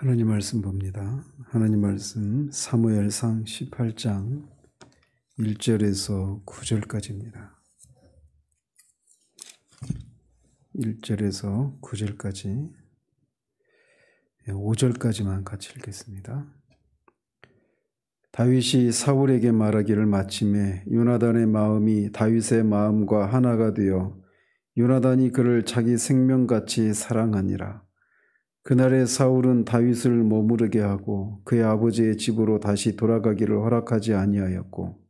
하나님 말씀 봅니다. 하나님 말씀 사무엘상 18장 1절에서 9절까지입니다. 1절에서 9절까지 5절까지만 같이 읽겠습니다. 다윗이 사울에게 말하기를 마침에 요나단의 마음이 다윗의 마음과 하나가 되어 요나단이 그를 자기 생명같이 사랑하니라. 그날에 사울은 다윗을 머무르게 하고 그의 아버지의 집으로 다시 돌아가기를 허락하지 아니하였고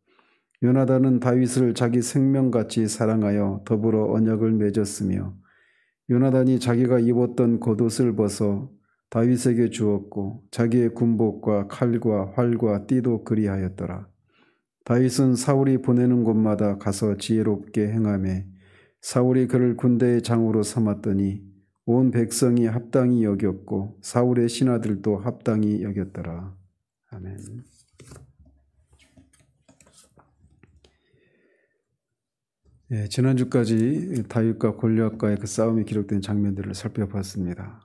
요나단은 다윗을 자기 생명같이 사랑하여 더불어 언약을 맺었으며 요나단이 자기가 입었던 겉옷을 벗어 다윗에게 주었고 자기의 군복과 칼과 활과 띠도 그리하였더라. 다윗은 사울이 보내는 곳마다 가서 지혜롭게 행하며 사울이 그를 군대의 장으로 삼았더니 온 백성이 합당히 여겼고 사울의 신하들도 합당히 여겼더라. 아멘. 지난주까지 다윗과 골리앗과의 그 싸움이 기록된 장면들을 살펴봤습니다.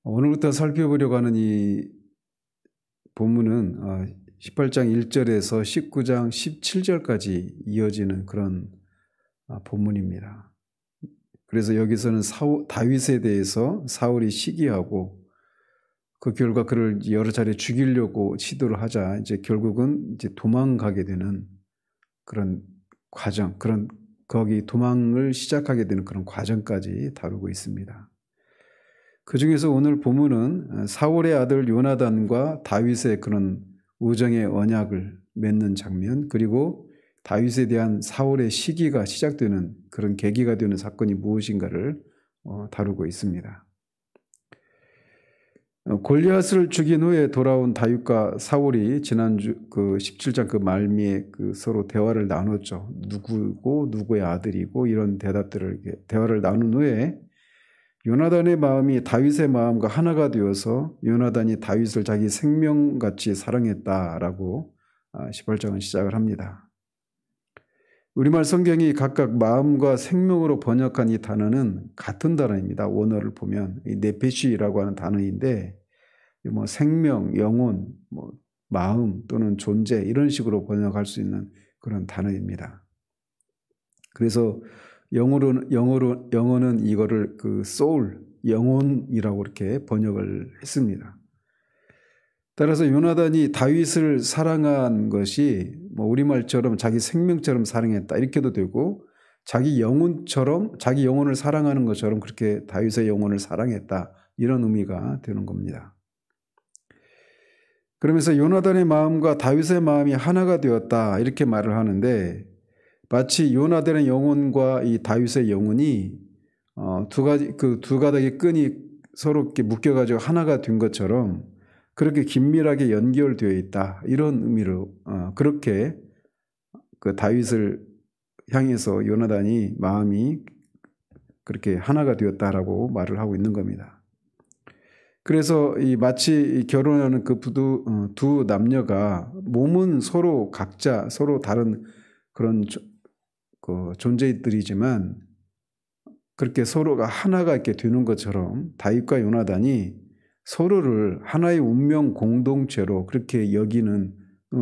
오늘부터 살펴보려고 하는 이 본문은 18장 1절에서 19장 17절까지 이어지는 그런 본문입니다. 그래서 여기서는 다윗에 대해서 사울이 시기하고 그 결과 그를 여러 차례 죽이려고 시도를 하자 이제 결국은 이제 도망가게 되는 그런 과정, 거기 도망을 시작하게 되는 그런 과정까지 다루고 있습니다. 그 중에서 오늘 본문은 사울의 아들 요나단과 다윗의 그런 우정의 언약을 맺는 장면, 그리고 다윗에 대한 사울의 시기가 시작되는 그런 계기가 되는 사건이 무엇인가를 다루고 있습니다. 골리앗을 죽인 후에 돌아온 다윗과 사울이 지난주 그 17장 그 말미에 그 서로 대화를 나눴죠. 누구고 누구의 아들이고 이런 대화를 나눈 후에 요나단의 마음이 다윗의 마음과 하나가 되어서 요나단이 다윗을 자기 생명같이 사랑했다라고 18장은 시작을 합니다. 우리말 성경이 각각 마음과 생명으로 번역한 이 단어는 같은 단어입니다. 원어를 보면 이 네페시라고 하는 단어인데 뭐 생명, 영혼, 뭐 마음 또는 존재 이런 식으로 번역할 수 있는 그런 단어입니다. 그래서 영어는 이거를 그 soul, 영혼이라고 이렇게 번역을 했습니다. 따라서 요나단이 다윗을 사랑한 것이 뭐 우리말처럼 자기 생명처럼 사랑했다 이렇게도 되고 자기 영혼을 사랑하는 것처럼 그렇게 다윗의 영혼을 사랑했다 이런 의미가 되는 겁니다. 그러면서 요나단의 마음과 다윗의 마음이 하나가 되었다 이렇게 말을 하는데 마치 요나단의 영혼과 이 다윗의 영혼이 두 가닥의 끈이 서로 이렇게 묶여가지고 하나가 된 것처럼 그렇게 긴밀하게 연결되어 있다 이런 의미로 그렇게 그 다윗을 향해서 요나단이 마음이 그렇게 하나가 되었다라고 말을 하고 있는 겁니다. 그래서 마치 결혼하는 그 두 남녀가 몸은 각자 서로 다른 그런 그 존재들이지만 그렇게 서로가 하나가 이렇게 되는 것처럼 다윗과 요나단이 서로를 하나의 운명 공동체로 그렇게 여기는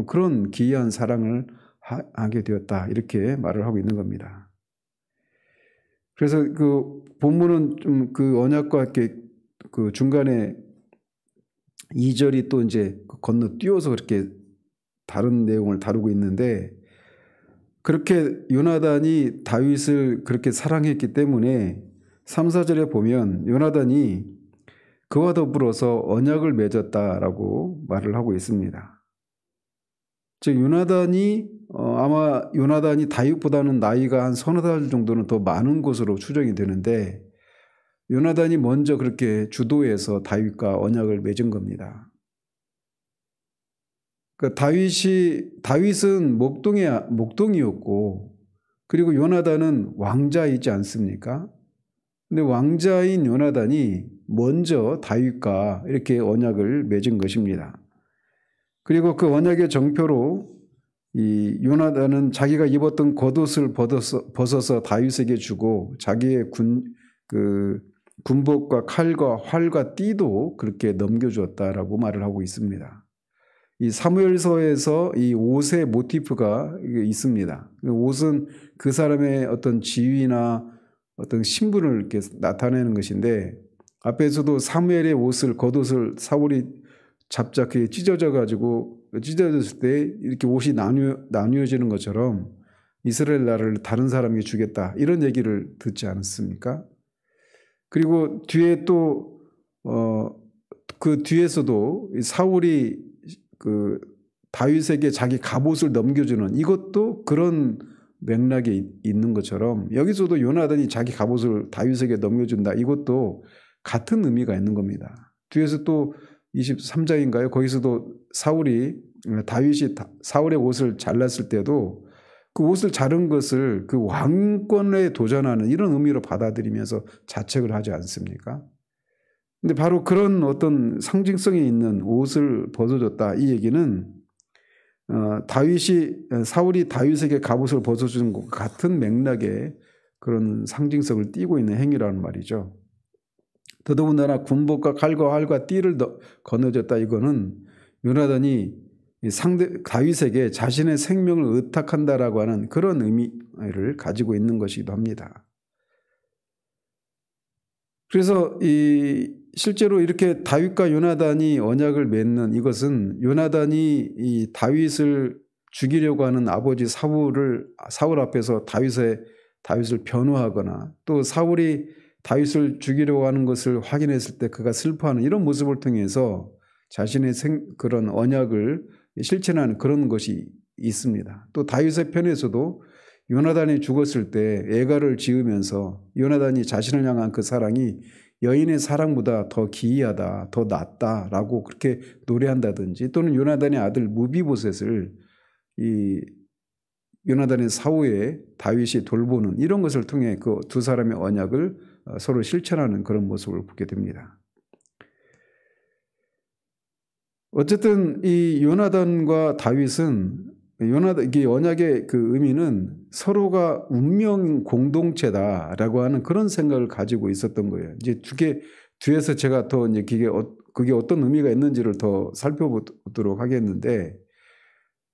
그런 기이한 사랑을 하게 되었다 이렇게 말을 하고 있는 겁니다. 그래서 그 본문은 좀 그 언약과 이렇게 그 중간에 2절이 또 이제 건너뛰어서 그렇게 다른 내용을 다루고 있는데 그렇게 요나단이 다윗을 그렇게 사랑했기 때문에 3, 4절에 보면 요나단이 그와 더불어서 언약을 맺었다라고 말을 하고 있습니다. 즉 아마 요나단이 다윗보다는 나이가 한 서너 살 정도는 더 많은 것으로 추정이 되는데 요나단이 먼저 그렇게 주도해서 다윗과 언약을 맺은 겁니다. 다윗은 목동이었고 그리고 요나단은 왕자이지 않습니까? 근데 왕자인 요나단이 먼저 다윗과 이렇게 언약을 맺은 것입니다. 그리고 그 언약의 정표로 이 요나단은 자기가 입었던 겉옷을 벗어서 다윗에게 주고 자기의 군복과 칼과 활과 띠도 그렇게 넘겨주었다라고 말을 하고 있습니다. 이 사무엘서에서 이 옷의 모티프가 있습니다. 옷은 그 사람의 어떤 지위나 어떤 신분을 이렇게 나타내는 것인데, 앞에서도 사무엘의 옷을, 겉옷을 사울이 잡작하게 찢어졌을 때 이렇게 옷이 나뉘어지는 것처럼 이스라엘 나라를 다른 사람에게 주겠다, 이런 얘기를 듣지 않았습니까? 그리고 뒤에 또 그 뒤에서도 사울이 그 다윗에게 자기 갑옷을 넘겨주는, 이것도 그런 맥락에 있는 것처럼 여기서도 요나단이 자기 갑옷을 다윗에게 넘겨준다, 이것도 같은 의미가 있는 겁니다. 뒤에서 또 23장인가요? 거기서도 다윗이 사울의 옷을 잘랐을 때도 그 옷을 자른 것을 그 왕권에 도전하는 이런 의미로 받아들이면서 자책을 하지 않습니까? 근데 바로 그런 어떤 상징성이 있는 옷을 벗어줬다, 이 얘기는 사울이 다윗에게 갑옷을 벗어주는 것과 같은 맥락의 그런 상징성을 띠고 있는 행위라는 말이죠. 더더군다나 군복과 칼과 활과 띠를 건네줬다, 이거는 요나단이 다윗에게 자신의 생명을 의탁한다라고 하는 그런 의미를 가지고 있는 것이기도 합니다. 그래서 실제로 이렇게 다윗과 요나단이 언약을 맺는 이것은, 요나단이 이 다윗을 죽이려고 하는 아버지 사울 앞에서 다윗을 변호하거나, 또 사울이 다윗을 죽이려고 하는 것을 확인했을 때 그가 슬퍼하는 이런 모습을 통해서 자신의 그런 언약을 실천하는 그런 것이 있습니다. 또 다윗의 편에서도 요나단이 죽었을 때 애가를 지으면서 요나단이 자신을 향한 그 사랑이 여인의 사랑보다 더 기이하다, 더 낫다라고 그렇게 노래한다든지, 또는 요나단의 아들 무비보셋을 이 요나단의 사후에 다윗이 돌보는 이런 것을 통해 그 두 사람의 언약을 서로 실천하는 그런 모습을 보게 됩니다. 어쨌든 이 요나단과 다윗은, 이게 언약의 그 의미는 서로가 운명 공동체다라고 하는 그런 생각을 가지고 있었던 거예요. 이제 뒤에서 제가 더 이제 그게 어떤 의미가 있는지를 더 살펴보도록 하겠는데,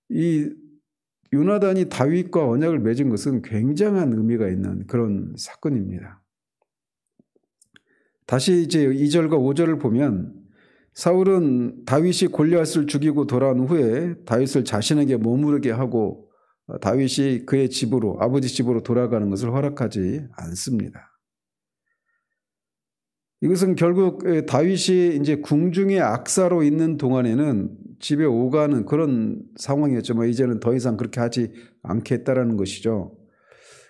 이 요나단이 다윗과 언약을 맺은 것은 굉장한 의미가 있는 그런 사건입니다. 다시 이제 2절과 5절을 보면, 사울은 다윗이 골리앗을 죽이고 돌아온 후에 다윗을 자신에게 머무르게 하고 다윗이 그의 집으로, 아버지 집으로 돌아가는 것을 허락하지 않습니다. 이것은 결국 다윗이 이제 궁중의 악사로 있는 동안에는 집에 오가는 그런 상황이었지만, 이제는 더 이상 그렇게 하지 않겠다라는 것이죠.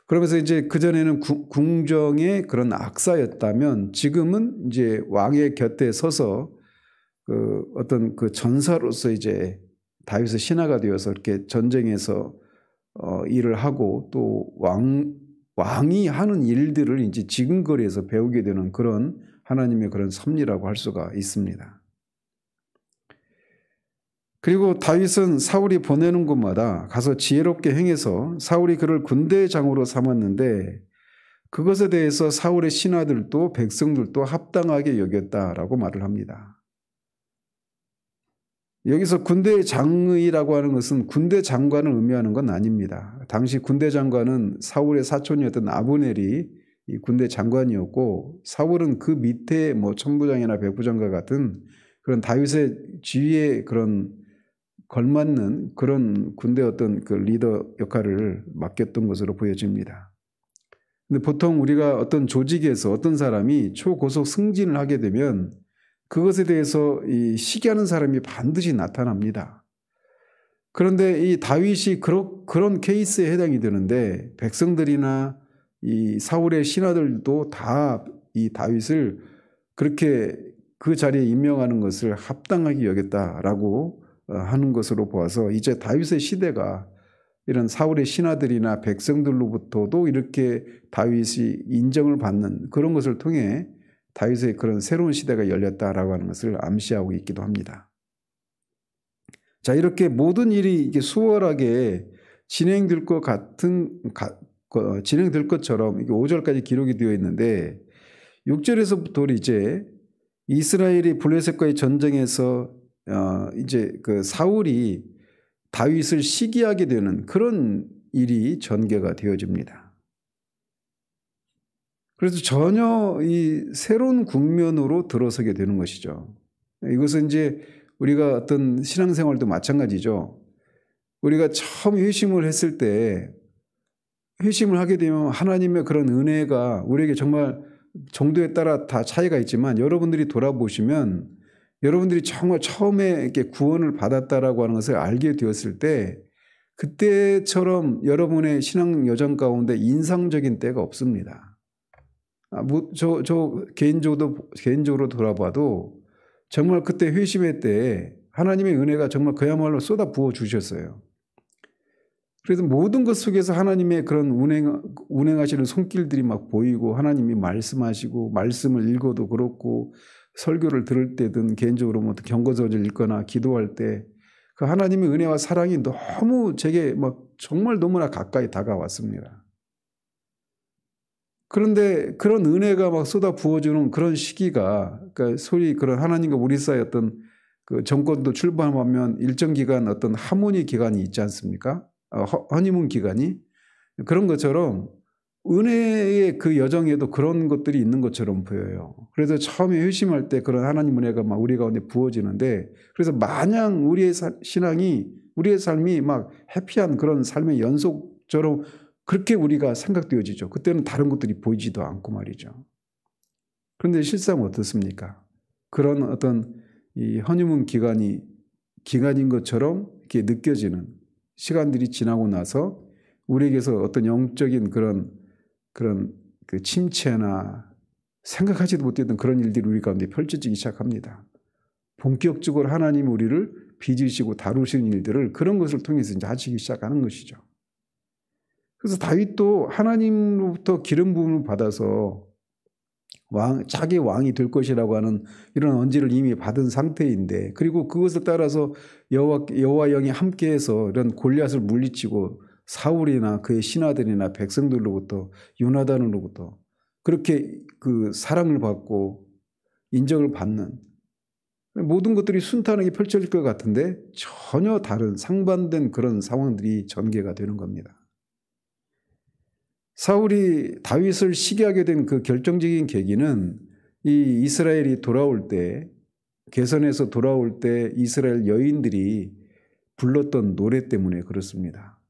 그러면서 이제 그전에는 궁정의 그런 악사였다면, 지금은 이제 왕의 곁에 서서 어떤 그 전사로서 이제 다윗의 신하가 되어서 이렇게 전쟁에서 일을 하고, 또 왕이 하는 일들을 이제 지근거리에서 배우게 되는 그런 하나님의 그런 섭리라고 할 수가 있습니다. 그리고 다윗은 사울이 보내는 곳마다 가서 지혜롭게 행해서 사울이 그를 군대장으로 삼았는데, 그것에 대해서 사울의 신하들도 백성들도 합당하게 여겼다라고 말을 합니다. 여기서 군대장이라고 하는 것은 군대 장관을 의미하는 건 아닙니다. 당시 군대 장관은 사울의 사촌이었던 아브넬이 이 군대 장관이었고, 사울은 그 밑에 뭐 천부장이나 백부장과 같은 그런 다윗의 지위에 그런 걸맞는 그런 군대 어떤 그 리더 역할을 맡겼던 것으로 보여집니다. 근데 보통 우리가 어떤 조직에서 어떤 사람이 초고속 승진을 하게 되면 그것에 대해서 시기하는 사람이 반드시 나타납니다. 그런데 이 다윗이 그런 케이스에 해당이 되는데, 백성들이나 이 사울의 신하들도 다 이 다윗을 그렇게 그 자리에 임명하는 것을 합당하게 여겼다라고 하는 것으로 보아서, 이제 다윗의 시대가 이런 사울의 신하들이나 백성들로부터도 이렇게 다윗이 인정을 받는 그런 것을 통해 다윗의 그런 새로운 시대가 열렸다라고 하는 것을 암시하고 있기도 합니다. 자, 이렇게 모든 일이 이게 수월하게 진행될 것처럼 이게 5절까지 기록이 되어 있는데, 6절에서부터 이제 이스라엘이 블레셋과의 전쟁에서 이제 그 사울이 다윗을 시기하게 되는 그런 일이 전개가 되어집니다. 그래서 전혀 이 새로운 국면으로 들어서게 되는 것이죠. 이것은 이제 우리가 어떤 신앙생활도 마찬가지죠. 우리가 처음 회심을 했을 때 회심을 하게 되면 하나님의 그런 은혜가 우리에게 정말 정도에 따라 다 차이가 있지만 여러분들이 돌아보시면 여러분들이 정말 처음에 이렇게 구원을 받았다라고 하는 것을 알게 되었을 때 그때처럼 여러분의 신앙 여정 가운데 인상적인 때가 없습니다. 저 개인적으로 돌아봐도 정말 그때 회심의 때에 하나님의 은혜가 정말 그야말로 쏟아 부어 주셨어요. 그래서 모든 것 속에서 하나님의 그런 운행하시는 손길들이 막 보이고 하나님이 말씀하시고 말씀을 읽어도 그렇고 설교를 들을 때든 개인적으로 뭐 경고서를 읽거나 기도할 때 그 하나님의 은혜와 사랑이 너무 제게 막 정말 너무나 가까이 다가왔습니다. 그런데 그런 은혜가 막 쏟아 부어주는 그런 시기가 그러니까 소위 그런 하나님과 우리 사이 어떤 그 정권도 출범하면 일정 기간 어떤 하모니 기간이 있지 않습니까? 허니문 기간이 그런 것처럼 은혜의 그 여정에도 그런 것들이 있는 것처럼 보여요. 그래서 처음에 회심할 때 그런 하나님 은혜가 막 우리 가운데 부어지는데 그래서 마냥 우리의 신앙이 우리의 삶이 막 해피한 그런 삶의 연속처럼 그렇게 우리가 생각되어지죠. 그때는 다른 것들이 보이지도 않고 말이죠. 그런데 실상 어떻습니까? 그런 어떤 이 허니문 기간인 것처럼 이렇게 느껴지는 시간들이 지나고 나서 우리에게서 어떤 영적인 그런 그 침체나 생각하지도 못했던 그런 일들이 우리 가운데 펼쳐지기 시작합니다. 본격적으로 하나님이 우리를 빚으시고 다루시는 일들을 그런 것을 통해서 이제 하시기 시작하는 것이죠. 그래서 다윗도 하나님으로부터 기름 부음을 받아서 자기 왕이 될 것이라고 하는 이런 언지를 이미 받은 상태인데 그리고 그것을 따라서 여호와 영이 함께해서 이런 골리앗을 물리치고 사울이나 그의 신하들이나 백성들로부터 요나단으로부터 그렇게 그 사랑을 받고 인정을 받는 모든 것들이 순탄하게 펼쳐질 것 같은데 전혀 다른 상반된 그런 상황들이 전개가 되는 겁니다. 사울이 다윗을 시기하게 된 그 결정적인 계기는 이 이스라엘이 돌아올 때 개선에서 돌아올 때 이스라엘 여인들이 불렀던 노래 때문에 그렇습니다.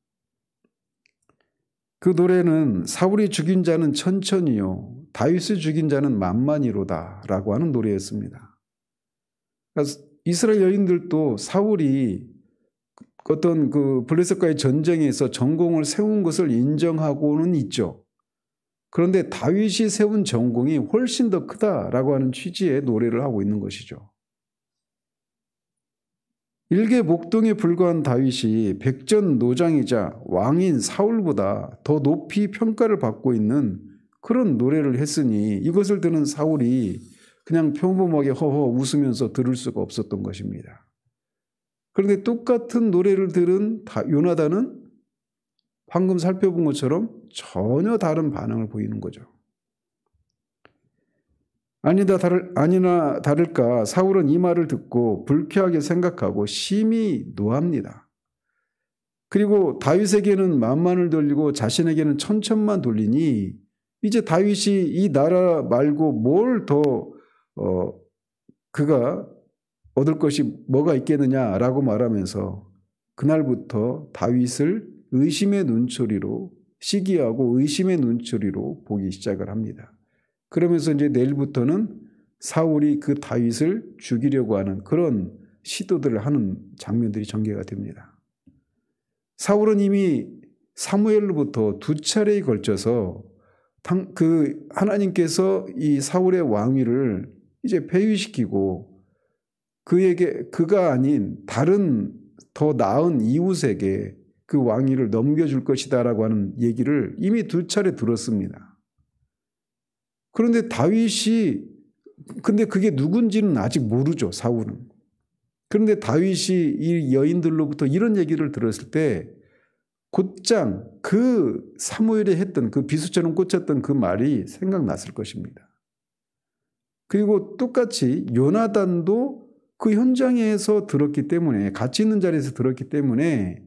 그 노래는 사울이 죽인 자는 천천히요 다윗을 죽인 자는 만만히로다 라고 하는 노래였습니다. 그러니까 이스라엘 여인들도 사울이 어떤 그 블레셋과의 전쟁에서 전공을 세운 것을 인정하고는 있죠. 그런데 다윗이 세운 전공이 훨씬 더 크다라고 하는 취지의 노래를 하고 있는 것이죠. 일개 목동에 불과한 다윗이 백전노장이자 왕인 사울보다 더 높이 평가를 받고 있는 그런 노래를 했으니 이것을 듣는 사울이 그냥 평범하게 허허 웃으면서 들을 수가 없었던 것입니다. 그런데 똑같은 노래를 들은 요나단은 방금 살펴본 것처럼 전혀 다른 반응을 보이는 거죠. 아니나 다를까 사울은 이 말을 듣고 불쾌하게 생각하고 심히 노합니다. 그리고 다윗에게는 만만을 돌리고 자신에게는 천천만 돌리니 이제 다윗이 이 나라 말고 뭘 더 그가 얻을 것이 뭐가 있겠느냐라고 말하면서 그날부터 다윗을 의심의 눈초리로 시기하고 의심의 눈초리로 보기 시작을 합니다. 그러면서 이제 내일부터는 사울이 그 다윗을 죽이려고 하는 그런 시도들을 하는 장면들이 전개가 됩니다. 사울은 이미 사무엘로부터 2차례에 걸쳐서 그 하나님께서 이 사울의 왕위를 이제 폐위시키고 그가 아닌 다른 더 나은 이웃에게 그 왕위를 넘겨줄 것이다라고 하는 얘기를 이미 2차례 들었습니다. 그런데 근데 그게 누군지는 아직 모르죠, 사울은. 그런데 다윗이 이 여인들로부터 이런 얘기를 들었을 때 곧장 그 사무엘이 했던 그 비수처럼 꽂혔던 그 말이 생각났을 것입니다. 그리고 똑같이 요나단도 그 현장에서 들었기 때문에, 같이 있는 자리에서 들었기 때문에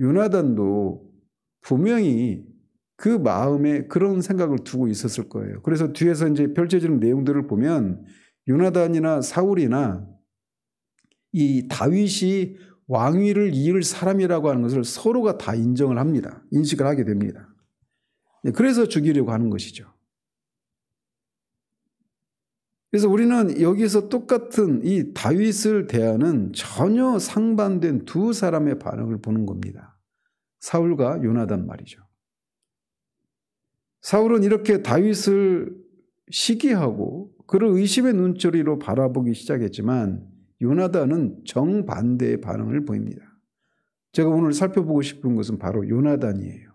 요나단도 분명히 그 마음에 그런 생각을 두고 있었을 거예요. 그래서 뒤에서 이제 펼쳐지는 내용들을 보면 요나단이나 사울이나 이 다윗이 왕위를 이을 사람이라고 하는 것을 서로가 다 인정을 합니다. 인식을 하게 됩니다. 그래서 죽이려고 하는 것이죠. 그래서 우리는 여기서 똑같은 이 다윗을 대하는 전혀 상반된 두 사람의 반응을 보는 겁니다. 사울과 요나단 말이죠. 사울은 이렇게 다윗을 시기하고 그를 의심의 눈초리로 바라보기 시작했지만 요나단은 정반대의 반응을 보입니다. 제가 오늘 살펴보고 싶은 것은 바로 요나단이에요.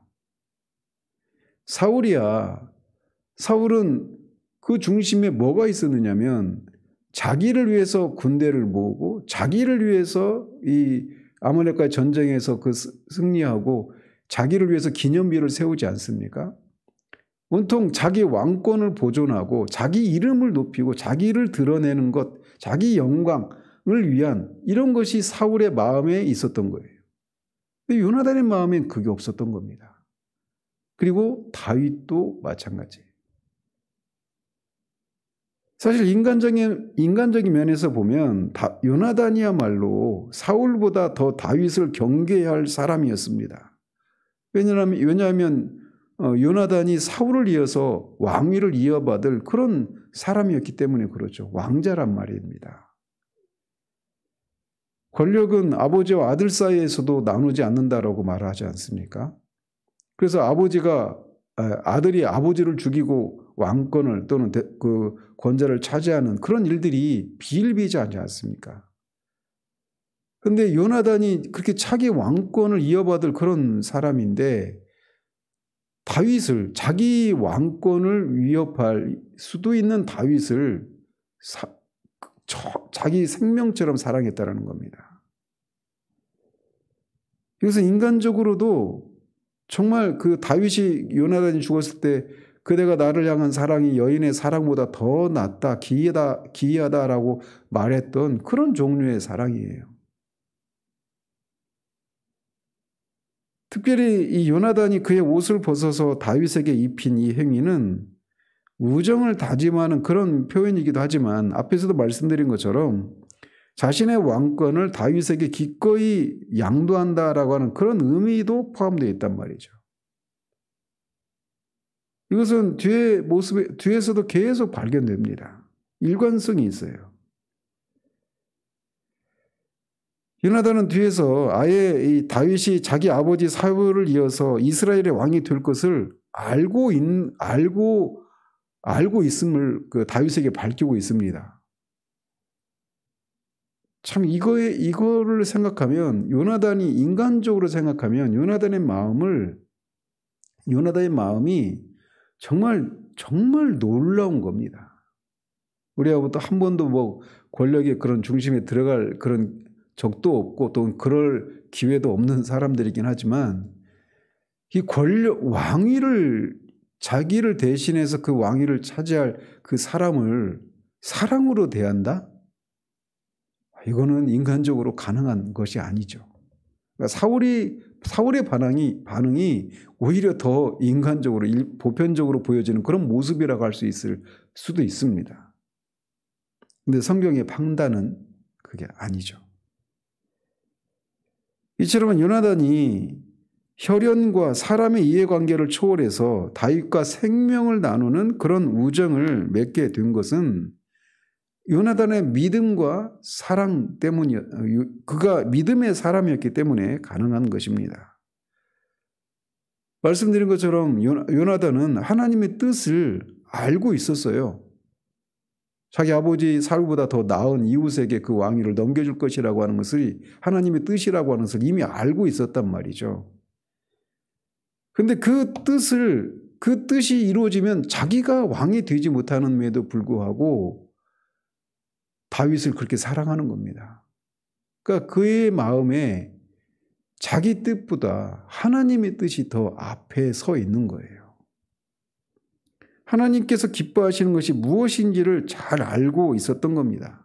사울은 그 중심에 뭐가 있었느냐면 자기를 위해서 군대를 모으고 자기를 위해서 이 아말렉과의 전쟁에서 그 승리하고 자기를 위해서 기념비를 세우지 않습니까? 온통 자기 왕권을 보존하고 자기 이름을 높이고 자기를 드러내는 것, 자기 영광을 위한 이런 것이 사울의 마음에 있었던 거예요. 근데 요나단의 마음엔 그게 없었던 겁니다. 그리고 다윗도 마찬가지예요. 사실 인간적인 면에서 보면 요나단이야말로 사울보다 더 다윗을 경계해야 할 사람이었습니다. 왜냐하면 요나단이 사울을 이어서 왕위를 이어받을 그런 사람이었기 때문에 그렇죠. 왕자란 말입니다. 권력은 아버지와 아들 사이에서도 나누지 않는다라고 말하지 않습니까? 그래서 아들이 아버지를 죽이고 왕권을 또는 그 권좌를 차지하는 그런 일들이 비일비재하지 않습니까? 그런데 요나단이 그렇게 차기 왕권을 이어받을 그런 사람인데 다윗을, 자기 왕권을 위협할 수도 있는 다윗을 자기 생명처럼 사랑했다라는 겁니다. 그래서 인간적으로도 정말 그 다윗이 요나단이 죽었을 때 그대가 나를 향한 사랑이 여인의 사랑보다 더 낫다, 기이하다라고 말했던 그런 종류의 사랑이에요. 특별히 이 요나단이 그의 옷을 벗어서 다윗에게 입힌 이 행위는 우정을 다짐하는 그런 표현이기도 하지만 앞에서도 말씀드린 것처럼 자신의 왕권을 다윗에게 기꺼이 양도한다라고 하는 그런 의미도 포함되어 있단 말이죠. 이것은 뒤에서도 계속 발견됩니다. 일관성이 있어요. 요나단은 뒤에서 아예 이 다윗이 자기 아버지 사울을 이어서 이스라엘의 왕이 될 것을 알고 있음을 그 다윗에게 밝히고 있습니다. 참 이거를 생각하면 요나단이 인간적으로 생각하면 요나단의 마음이 정말 놀라운 겁니다. 우리하고 또 한 번도 뭐 권력의 그런 중심에 들어갈 그런 적도 없고 또 그럴 기회도 없는 사람들이긴 하지만 이 왕위를 자기를 대신해서 그 왕위를 차지할 그 사람을 사랑으로 대한다? 이거는 인간적으로 가능한 것이 아니죠. 그러니까 사울의 반응이 오히려 더 인간적으로 보편적으로 보여지는 그런 모습이라고 할 수 있을 수도 있습니다. 그런데 성경의 판단은 그게 아니죠. 이처럼 요나단이 혈연과 사람의 이해관계를 초월해서 다윗과 생명을 나누는 그런 우정을 맺게 된 것은 요나단의 믿음과 사랑 그가 믿음의 사람이었기 때문에 가능한 것입니다. 말씀드린 것처럼 요나단은 하나님의 뜻을 알고 있었어요. 자기 아버지 사울보다 더 나은 이웃에게 그 왕위를 넘겨줄 것이라고 하는 것을 하나님의 뜻이라고 하는 것을 이미 알고 있었단 말이죠. 그런데 그 뜻이 이루어지면 자기가 왕이 되지 못하는데도 불구하고 다윗을 그렇게 사랑하는 겁니다. 그러니까 그의 마음에 자기 뜻보다 하나님의 뜻이 더 앞에 서 있는 거예요. 하나님께서 기뻐하시는 것이 무엇인지를 잘 알고 있었던 겁니다.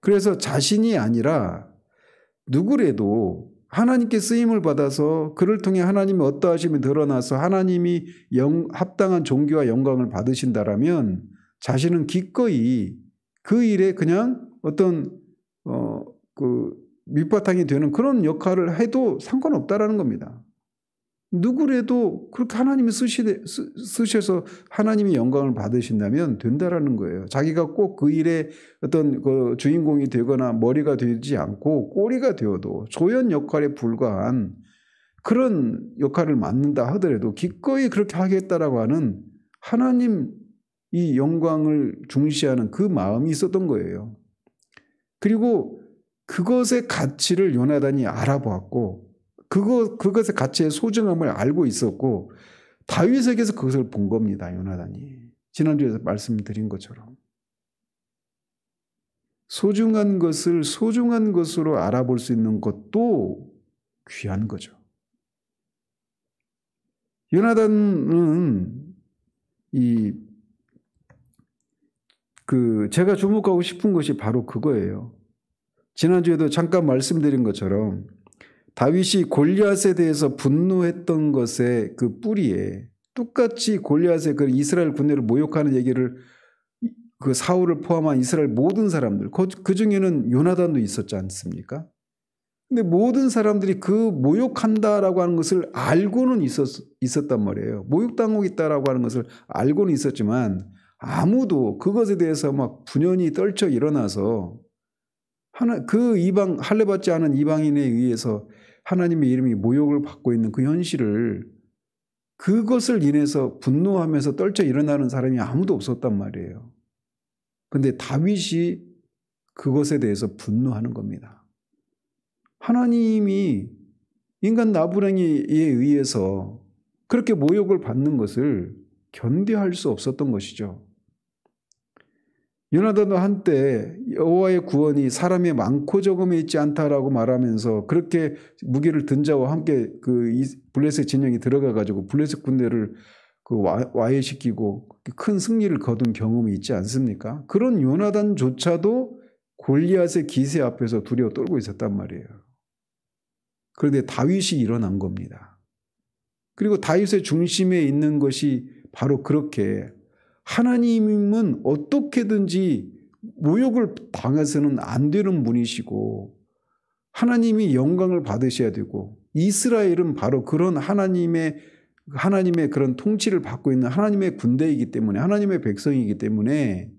그래서 자신이 아니라 누구래도 하나님께 쓰임을 받아서 그를 통해 하나님이 어떠하심이 드러나서 하나님이 합당한 존귀와 영광을 받으신다라면 자신은 기꺼이 그 일에 그냥 어떤 그 밑바탕이 되는 그런 역할을 해도 상관없다라는 겁니다. 누구래도 그렇게 하나님이 쓰셔서 하나님이 영광을 받으신다면 된다라는 거예요. 자기가 꼭 그 일에 어떤 그 주인공이 되거나 머리가 되지 않고 꼬리가 되어도 조연 역할에 불과한 그런 역할을 맡는다 하더라도 기꺼이 그렇게 하겠다라고 하는 하나님 이 영광을 중시하는 그 마음이 있었던 거예요. 그리고 그것의 가치를 요나단이 알아보았고 그것의 가치의 소중함을 알고 있었고 다윗에게서 그것을 본 겁니다. 요나단이. 지난주에서 말씀드린 것처럼. 소중한 것을 소중한 것으로 알아볼 수 있는 것도 귀한 거죠. 요나단은 제가 주목하고 싶은 것이 바로 그거예요. 지난주에도 잠깐 말씀드린 것처럼 다윗이 골리앗에 대해서 분노했던 것의 그 뿌리에 똑같이 골리앗의 그 이스라엘 군대를 모욕하는 얘기를 그 사울을 포함한 이스라엘 모든 사람들 그 중에는 요나단도 있었지 않습니까? 근데 모든 사람들이 그 모욕한다라고 하는 것을 알고는 있었단 말이에요. 모욕당하고 있다라고 하는 것을 알고는 있었지만 아무도 그것에 대해서 막 분연히 떨쳐 일어나서 그 이방 할례받지 않은 이방인에 의해서 하나님의 이름이 모욕을 받고 있는 그 현실을 그것을 인해서 분노하면서 떨쳐 일어나는 사람이 아무도 없었단 말이에요. 그런데 다윗이 그것에 대해서 분노하는 겁니다. 하나님이 인간 나부랭이에 의해서 그렇게 모욕을 받는 것을 견뎌할 수 없었던 것이죠. 요나단도 한때 여호와의 구원이 사람의 많고 적음에 있지 않다라고 말하면서 그렇게 무기를 든 자와 함께 그 블레셋 진영이 들어가 가지고 블레셋 군대를 와해시키고 큰 승리를 거둔 경험이 있지 않습니까? 그런 요나단조차도 골리앗의 기세 앞에서 두려워 떨고 있었단 말이에요. 그런데 다윗이 일어난 겁니다. 그리고 다윗의 중심에 있는 것이 바로 그렇게 하나님은 어떻게든지 모욕을 당해서는 안 되는 분이시고 하나님이 영광을 받으셔야 되고 이스라엘은 바로 그런 하나님의 그런 통치를 받고 있는 하나님의 군대이기 때문에 하나님의 백성이기 때문에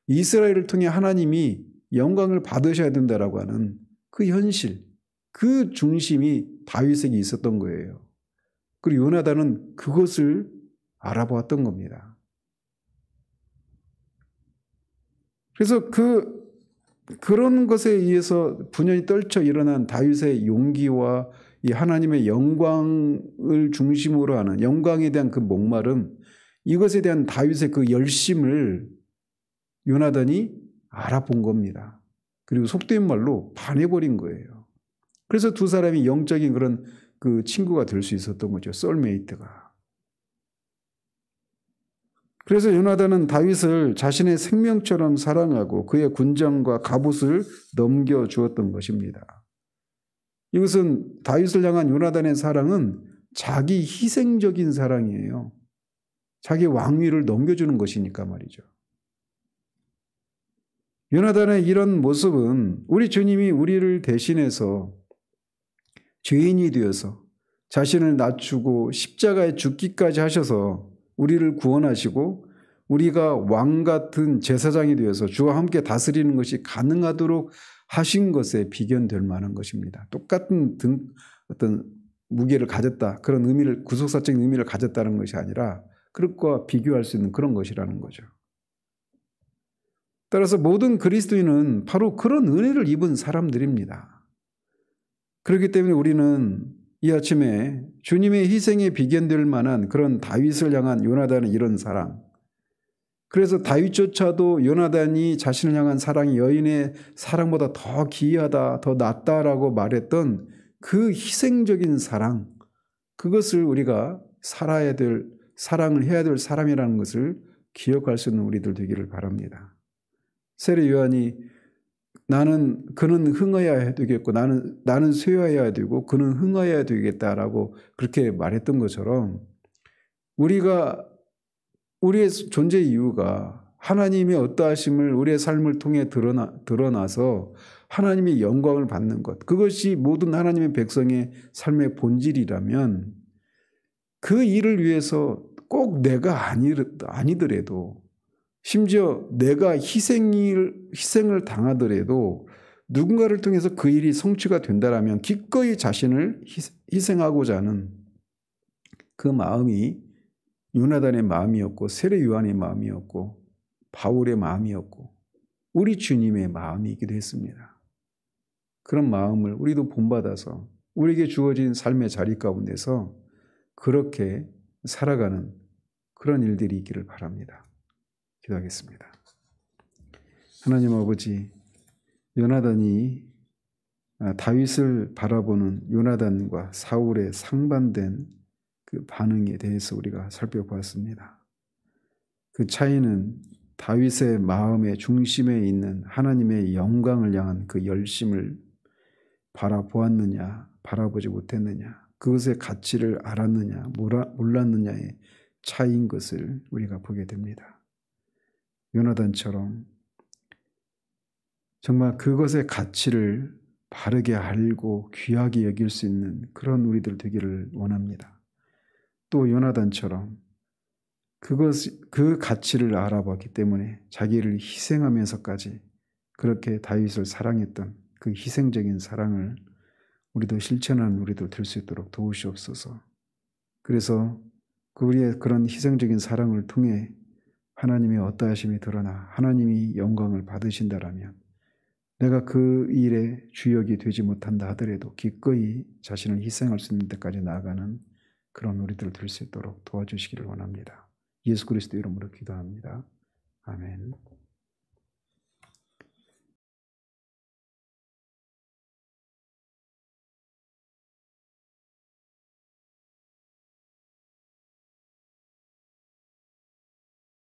이스라엘을 통해 하나님이 영광을 받으셔야 된다라고 하는 그 현실, 그 중심이 다윗에게 있었던 거예요. 그리고 요나단은 그것을 알아보았던 겁니다. 그래서 그런 것에 의해서 분연히 떨쳐 일어난 다윗의 용기와 이 하나님의 영광을 중심으로 하는 영광에 대한 그 목마름, 이것에 대한 다윗의 그 열심을 요나단이 알아본 겁니다. 그리고 속된 말로 반해버린 거예요. 그래서 두 사람이 영적인 그런 그 친구가 될 수 있었던 거죠. 소울메이트가. 그래서 요나단은 다윗을 자신의 생명처럼 사랑하고 그의 군정과 갑옷을 넘겨주었던 것입니다. 이것은 다윗을 향한 요나단의 사랑은 자기 희생적인 사랑이에요. 자기 왕위를 넘겨주는 것이니까 말이죠. 요나단의 이런 모습은 우리 주님이 우리를 대신해서 죄인이 되어서 자신을 낮추고 십자가에 죽기까지 하셔서 우리를 구원하시고 우리가 왕 같은 제사장이 되어서 주와 함께 다스리는 것이 가능하도록 하신 것에 비견될 만한 것입니다. 똑같은 어떤 무게를 가졌다. 그런 의미를 구속사적인 의미를 가졌다는 것이 아니라 그것과 비교할 수 있는 그런 것이라는 거죠. 따라서 모든 그리스도인은 바로 그런 은혜를 입은 사람들입니다. 그렇기 때문에 우리는 이 아침에 주님의 희생에 비견될 만한 그런 다윗을 향한 요나단의 이런 사랑, 그래서 다윗조차도 요나단이 자신을 향한 사랑이 여인의 사랑보다 더 기이하다, 더 낫다라고 말했던 그 희생적인 사랑, 그것을 우리가 살아야 될, 사랑을 해야 될 사람이라는 것을 기억할 수 있는 우리들 되기를 바랍니다. 세례 요한이 그는 흥하여야 되겠고 나는 쇠하여야 되고 그는 흥하여야 되겠다라고 그렇게 말했던 것처럼 우리의 존재 이유가 하나님의 어떠하심을 우리의 삶을 통해 드러나서 하나님의 영광을 받는 것, 그것이 모든 하나님의 백성의 삶의 본질이라면 그 일을 위해서 꼭 내가 아니더라도 심지어 내가 희생을 당하더라도 누군가를 통해서 그 일이 성취가 된다라면 기꺼이 자신을 희생하고자 하는 그 마음이 요나단의 마음이었고 세례 요한의 마음이었고 바울의 마음이었고 우리 주님의 마음이기도 했습니다. 그런 마음을 우리도 본받아서 우리에게 주어진 삶의 자리 가운데서 그렇게 살아가는 그런 일들이 있기를 바랍니다. 기도하겠습니다. 하나님 아버지, 요나단이 다윗을 바라보는 요나단과 사울의 상반된 그 반응에 대해서 우리가 살펴보았습니다. 그 차이는 다윗의 마음의 중심에 있는 하나님의 영광을 향한 그 열심을 바라보았느냐, 바라보지 못했느냐, 그것의 가치를 알았느냐, 몰랐느냐의 차이인 것을 우리가 보게 됩니다. 요나단처럼 정말 그것의 가치를 바르게 알고 귀하게 여길 수 있는 그런 우리들 되기를 원합니다. 또 요나단처럼 그 가치를 알아봤기 때문에 자기를 희생하면서까지 그렇게 다윗을 사랑했던 그 희생적인 사랑을 우리도 실천하는 우리도 될 수 있도록 도우시옵소서. 그래서 우리의 그런 희생적인 사랑을 통해 하나님의 어떠하심이 드러나 하나님이 영광을 받으신다라면 내가 그 일에 주역이 되지 못한다 하더라도 기꺼이 자신을 희생할 수 있는 데까지 나아가는 그런 우리들 될 수 있도록 도와주시기를 원합니다. 예수 그리스도 이름으로 기도합니다. 아멘.